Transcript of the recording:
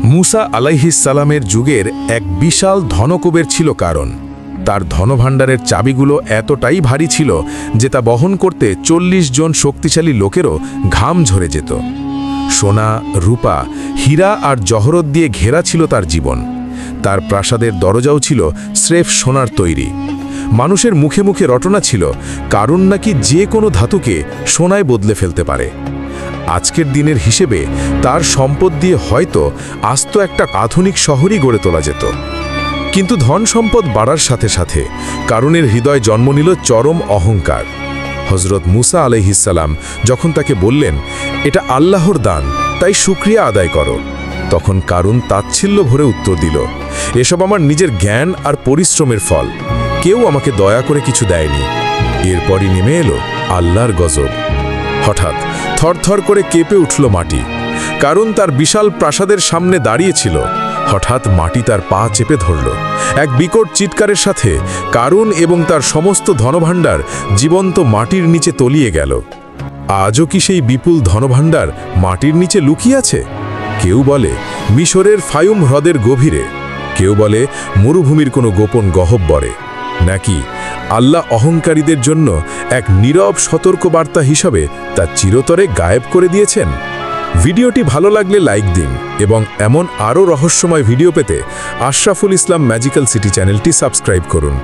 মুসা আলাইহিসসালামের যুগের এক বিশাল ধনকুবের ছিল কারণ তার ধনভাণ্ডারের চাবিগুলো এতটাই ভারী ছিল যে তা বহন করতে ৪০ জন শক্তিশালী লোকেরও ঘাম ঝরে যেত। সোনা, রূপা, হীরা আর জহরত দিয়ে ঘেরা ছিল তার জীবন। তার প্রাসাদের দরজাও ছিল স্রেফ সোনার তৈরি। মানুষের মুখে মুখে রটনা ছিল কারণ নাকি যে কোনো ধাতুকে সোনায় বদলে ফেলতে পারে। আজকের দিনের হিসেবে তার সম্পদ দিয়ে হয়তো আস্ত একটা আধুনিক শহরই গড়ে তোলা যেত। কিন্তু ধন সম্পদ বাড়ার সাথে সাথে কারুনের হৃদয় জন্ম নিল চরম অহংকার। হজরত মুসা আলাইহিসসালাম যখন তাকে বললেন, এটা আল্লাহর দান, তাই শুকরিয়া আদায় করো, তখন কারুন তাচ্ছিল্য ভরে উত্তর দিল, এসব আমার নিজের জ্ঞান আর পরিশ্রমের ফল, কেউ আমাকে দয়া করে কিছু দেয়নি। এরপরই নেমে এলো আল্লাহর গজব। হঠাৎ থরথর করে কেঁপে উঠল মাটি। কারণ তার বিশাল প্রাসাদের সামনে দাঁড়িয়েছিল। হঠাৎ মাটি তার পা চেপে ধরল। এক বিকট চিৎকারের সাথে কারুন এবং তার সমস্ত ধনভাণ্ডার জীবন্ত মাটির নিচে তলিয়ে গেল। আজও কি সেই বিপুল ধনভাণ্ডার মাটির নিচে লুকিয়ে আছে? কেউ বলে মিশরের ফায়ুম হ্রদের গভীরে, কেউ বলে মরুভূমির কোনো গোপন গহ্বরে, নাকি আল্লাহ অহংকারীদের জন্য এক নীরব সতর্কবার্তা হিসাবে তা চিরতরে গায়েব করে দিয়েছেন। ভিডিওটি ভালো লাগলে লাইক দিন এবং এমন আরও রহস্যময় ভিডিও পেতে আশরাফুল ইসলাম ম্যাজিক্যাল সিটি চ্যানেলটি সাবস্ক্রাইব করুন।